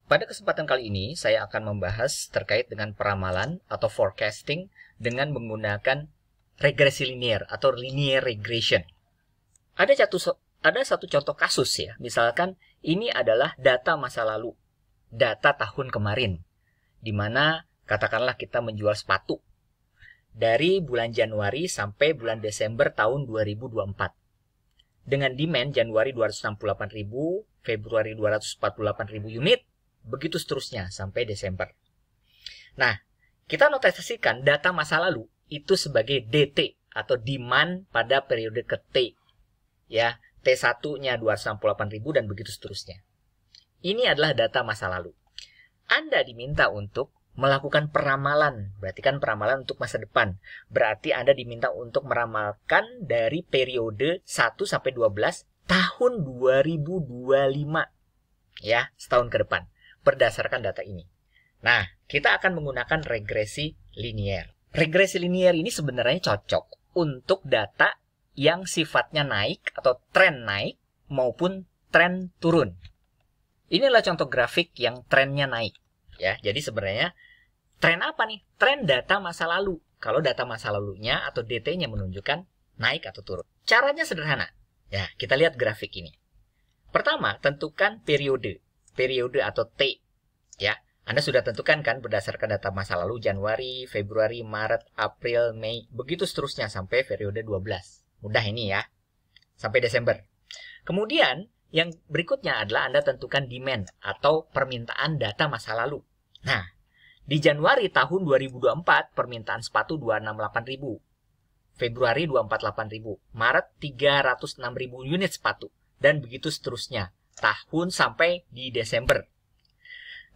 Pada kesempatan kali ini, saya akan membahas terkait dengan peramalan atau forecasting dengan menggunakan regresi linear atau linear regression. Ada satu contoh kasus ya, misalkan ini adalah data masa lalu, data tahun kemarin, di mana katakanlah kita menjual sepatu dari bulan Januari sampai bulan Desember tahun 2024. Dengan demand Januari 268.000, Februari 248.000 unit, begitu seterusnya sampai Desember. Nah, kita notisasikan data masa lalu itu sebagai DT atau demand pada periode ke T. Ya, T1-nya 268.000 dan begitu seterusnya. Ini adalah data masa lalu. Anda diminta untuk melakukan peramalan, berarti kan peramalan untuk masa depan. Berarti Anda diminta untuk meramalkan dari periode 1 sampai 12 tahun 2025. Ya, setahun ke depan. Berdasarkan data ini. Nah, kita akan menggunakan regresi linear. Regresi linear ini sebenarnya cocok untuk data yang sifatnya naik atau tren naik maupun tren turun. Inilah contoh grafik yang trennya naik. Ya, jadi sebenarnya tren apa nih? Tren data masa lalu. Kalau data masa lalunya atau DT-nya menunjukkan naik atau turun. Caranya sederhana. Ya, kita lihat grafik ini. Pertama, tentukan periode atau T. Ya, Anda sudah tentukan kan berdasarkan data masa lalu Januari, Februari, Maret, April, Mei, begitu seterusnya sampai periode 12. Mudah ini ya. Sampai Desember. Kemudian, yang berikutnya adalah Anda tentukan demand atau permintaan data masa lalu. Nah, di Januari tahun 2024 permintaan sepatu 268.000. Februari 248.000, Maret 306.000 unit sepatu dan begitu seterusnya. Tahun sampai di Desember.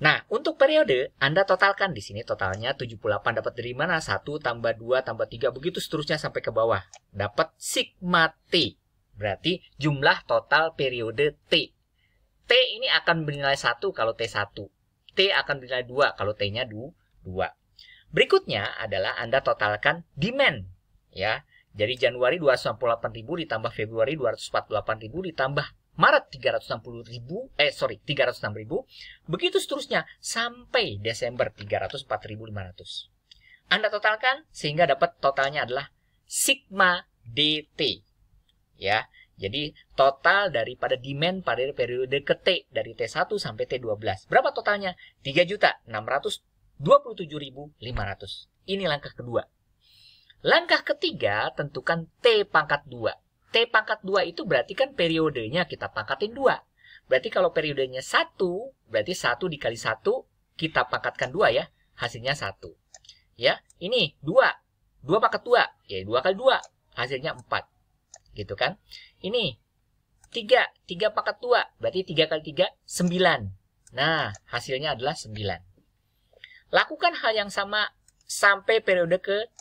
Nah, untuk periode, Anda totalkan di sini totalnya 78 dapat dari mana? 1 tambah 2 tambah 3 begitu seterusnya sampai ke bawah. Dapat sigma T. Berarti jumlah total periode T. T ini akan bernilai 1 kalau T1. T akan bernilai 2 kalau T-nya 2. Berikutnya adalah Anda totalkan demand. Ya, jadi Januari 268.000 ditambah Februari 248.000 ditambah Maret 306.000, begitu seterusnya sampai Desember 304.500. Anda totalkan sehingga dapat totalnya adalah sigma DT. Ya, jadi total daripada demand pada periode ke T dari T1 sampai T12. Berapa totalnya? 3.627.500. Ini langkah kedua. Langkah ketiga, tentukan T pangkat 2. T pangkat 2 itu berarti kan periodenya kita pangkatin 2. Berarti kalau periodenya 1, berarti 1 dikali 1, kita pangkatkan 2 ya. Hasilnya 1. Ya, ini 2. 2 pangkat 2. Ya, 2 kali 2. Hasilnya 4. Gitu kan. Ini 3. 3 pangkat 2. Berarti 3 kali 3, 9. Nah, hasilnya adalah 9. Lakukan hal yang sama sampai periode ke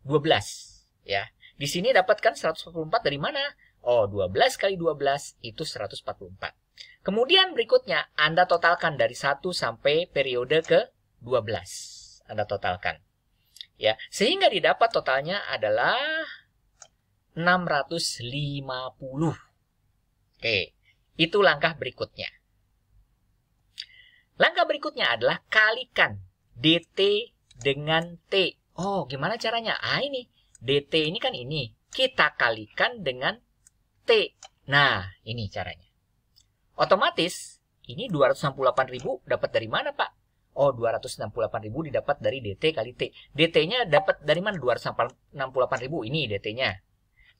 12. Ya. Di sini dapatkan 144 dari mana? Oh, 12 kali 12 itu 144. Kemudian berikutnya, Anda totalkan dari 1 sampai periode ke 12. Anda totalkan. Ya, sehingga didapat totalnya adalah 650. Oke, itu langkah berikutnya. Langkah berikutnya adalah kalikan DT dengan T. Oh, gimana caranya? Ini. DT ini kan ini. Kita kalikan dengan T. Nah, ini caranya. Otomatis, ini 268.000 dapat dari mana, Pak? Oh, 268.000 didapat dari DT kali T. DT-nya dapat dari mana? 268.000. Ini DT-nya.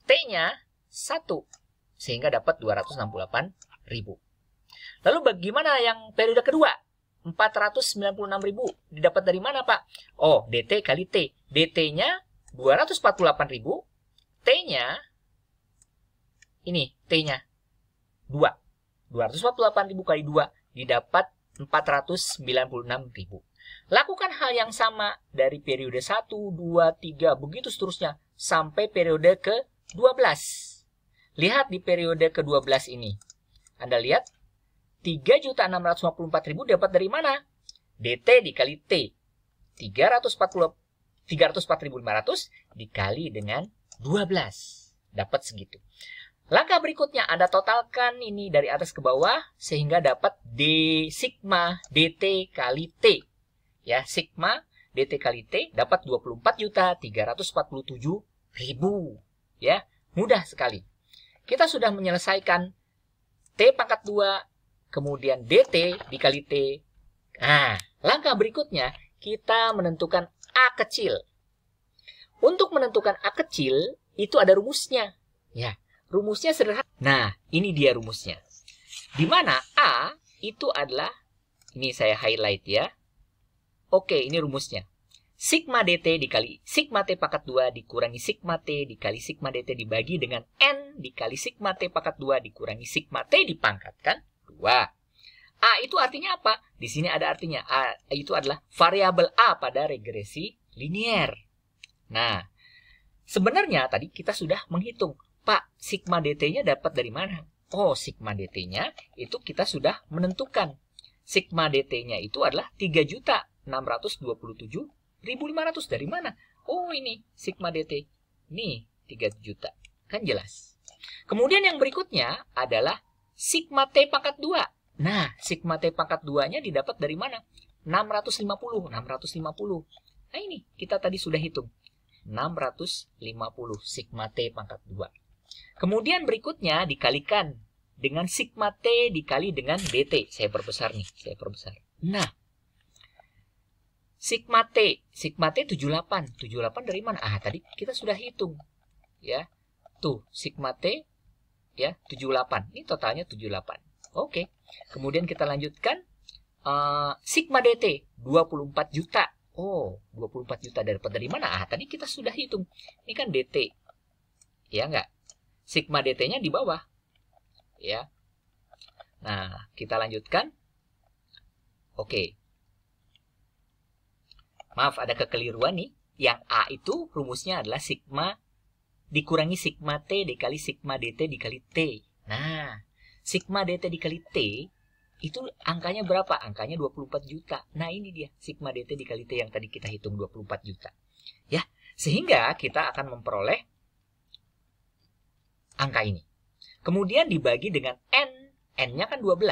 T-nya 1. Sehingga dapat 268.000. Lalu bagaimana yang periode kedua? 496.000 didapat dari mana, Pak? Oh, DT kali T. DT-nya 248.000, T-nya, ini T-nya 2. 248.000 kali 2 didapat 496.000. Lakukan hal yang sama dari periode 1, 2, 3, begitu seterusnya sampai periode ke-12. Lihat di periode ke-12 ini. Anda lihat, 3.654.000 dapat dari mana? DT dikali T. 304.500 dikali dengan 12. Dapat segitu. Langkah berikutnya, Anda totalkan ini dari atas ke bawah sehingga dapat D sigma DT kali T. Ya, sigma DT kali T dapat 24.347.000. Ya, mudah sekali. Kita sudah menyelesaikan T pangkat 2, kemudian DT dikali T. Nah, langkah berikutnya kita menentukan A kecil. Untuk menentukan A kecil itu ada rumusnya. Ya. Rumusnya sederhana. Nah, ini dia rumusnya. Di mana A itu adalah, ini saya highlight ya. Oke, ini rumusnya. Sigma DT dikali sigma T pangkat 2 dikurangi sigma T dikali sigma DT dibagi dengan N dikali sigma T pangkat 2 dikurangi sigma T dipangkatkan 2. A itu artinya apa? Di sini ada artinya. A itu adalah variabel A pada regresi linier. Nah, sebenarnya tadi kita sudah menghitung. Pak, sigma DT-nya dapat dari mana? Oh, sigma DT-nya itu kita sudah menentukan. Sigma DT-nya itu adalah 3.627.500. Dari mana? Oh, ini sigma DT. Ini 3 juta. Kan jelas. Kemudian yang berikutnya adalah sigma T pangkat 2. Nah, sigma T pangkat 2-nya didapat dari mana? 650. Nah, ini kita tadi sudah hitung. 650 sigma T pangkat 2. Kemudian berikutnya dikalikan dengan sigma T dikali dengan DT. Saya perbesar nih, saya perbesar. Nah, sigma T 78. 78 dari mana? Ah, tadi kita sudah hitung. Ya. Tuh, sigma T ya, 78. Ini totalnya 78. Oke. Kemudian kita lanjutkan sigma DT 24 juta. Oh, 24 juta dapat dari mana? Ah, tadi kita sudah hitung. Ini kan DT. Ya enggak? Sigma DT-nya di bawah. Ya. Nah, kita lanjutkan. Oke. Maaf, ada kekeliruan nih. Yang A itu rumusnya adalah sigma dikurangi sigma T dikali sigma DT dikali T. Nah, sigma DT dikali T itu angkanya berapa? Angkanya 24 juta. Nah, ini dia sigma DT dikali T yang tadi kita hitung 24 juta. Ya, sehingga kita akan memperoleh angka ini. Kemudian dibagi dengan N. N-nya kan 12.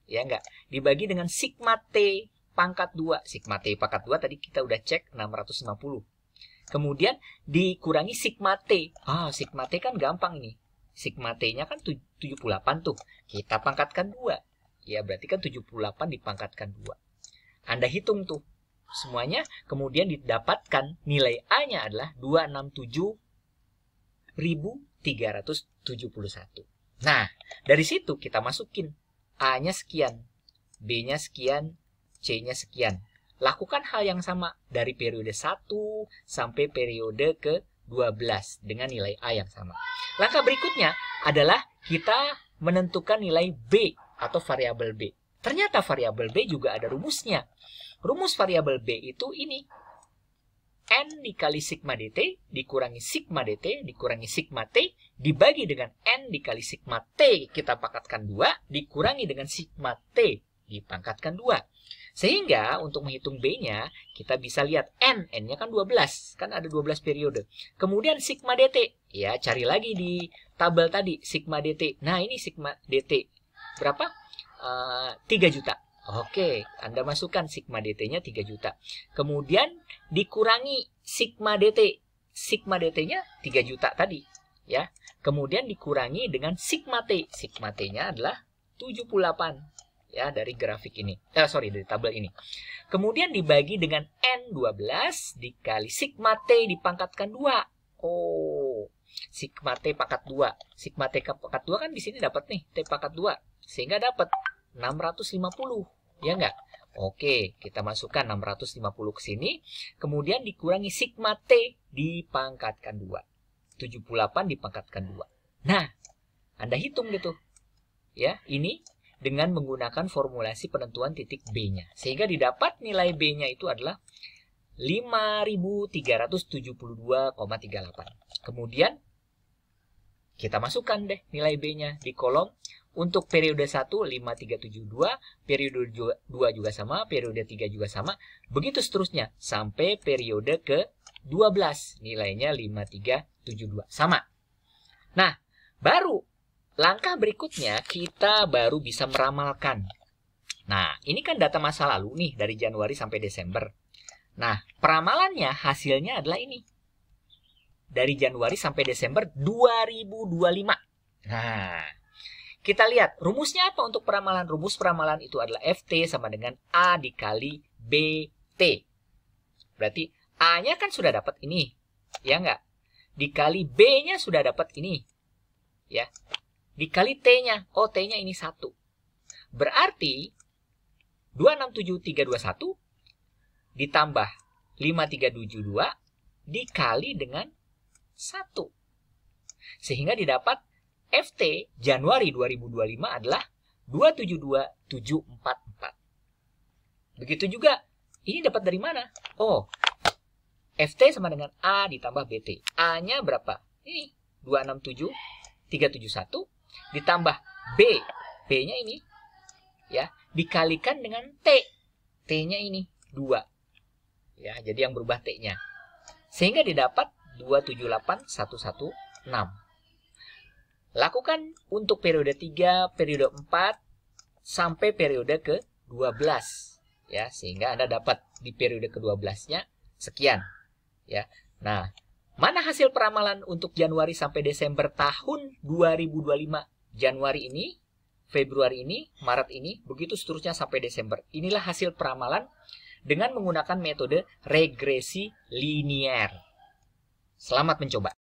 Ya enggak? Dibagi dengan sigma T pangkat 2. Sigma T pangkat 2 tadi kita udah cek 650. Kemudian dikurangi sigma T. Ah, sigma T kan gampang ini. Sigma T-nya kan 78 tuh. Kita pangkatkan 2. Ya, berarti kan 78 dipangkatkan 2. Anda hitung tuh. Semuanya. Kemudian didapatkan nilai A-nya adalah 267.371. Nah, dari situ kita masukin A-nya sekian, B-nya sekian, C-nya sekian. Lakukan hal yang sama dari periode 1 sampai periode ke-12 dengan nilai A yang sama. Langkah berikutnya adalah kita menentukan nilai B atau variabel B. Ternyata variabel B juga ada rumusnya. Rumus variabel B itu ini. N dikali sigma DT dikurangi sigma DT dikurangi sigma T dibagi dengan N dikali sigma T kita pangkatkan 2 dikurangi dengan sigma T dipangkatkan 2. Sehingga untuk menghitung B-nya kita bisa lihat N-nya kan 12. Kan ada 12 periode. Kemudian sigma DT. Ya, cari lagi di tabel tadi sigma DT. Nah, ini sigma DT. Berapa? 3 juta. Oke, Anda masukkan sigma DT-nya 3 juta. Kemudian dikurangi sigma DT. Sigma DT-nya 3 juta tadi. Ya. Kemudian dikurangi dengan sigma T. Sigma T-nya adalah 78. Ya, dari grafik ini. Dari tabel ini. Kemudian dibagi dengan N12 dikali sigma T dipangkatkan 2. Oh, sigma T pangkat 2. Sigma T pangkat 2 kan di sini dapat nih, T pangkat 2. Sehingga dapat 650. Ya enggak? Oke, kita masukkan 650 ke sini. Kemudian dikurangi sigma T dipangkatkan 2. 78 dipangkatkan 2. Nah, Anda hitung gitu. Ya, ini dengan menggunakan formulasi penentuan titik B-nya. Sehingga didapat nilai B-nya itu adalah 5.372,38. Kemudian kita masukkan deh nilai B-nya di kolom. Untuk periode 1 5372, periode 2 juga sama, periode 3 juga sama. Begitu seterusnya sampai periode ke-12 nilainya 5372. Sama. Nah, Baru langkah berikutnya kita baru bisa meramalkan. Nah, ini kan data masa lalu nih dari Januari sampai Desember. Nah, peramalannya hasilnya adalah ini. Dari Januari sampai Desember 2025. Nah, kita lihat rumusnya apa untuk peramalan? Rumus peramalan itu adalah FT sama dengan A dikali BT. Berarti A-nya kan sudah dapat ini. Ya enggak? Dikali B-nya sudah dapat ini. Ya. Dikali T-nya. Oh, T-nya ini 1. Berarti 267321 ditambah 5372 dikali dengan 1. Sehingga didapat FT Januari 2025 adalah 272744. Begitu juga, ini dapat dari mana? Oh, FT sama dengan A ditambah BT. A-nya berapa? Ini 267371 ditambah B. B-nya ini ya, dikalikan dengan T. T-nya ini 2. Ya, jadi yang berubah T-nya. Sehingga didapat 278116. Lakukan untuk periode 3, periode 4 sampai periode ke-12 ya, sehingga Anda dapat di periode ke-12-nya sekian ya. Nah, mana hasil peramalan untuk Januari sampai Desember tahun 2025? Januari ini, Februari ini, Maret ini, begitu seterusnya sampai Desember. Inilah hasil peramalan dengan menggunakan metode regresi linier. Selamat mencoba.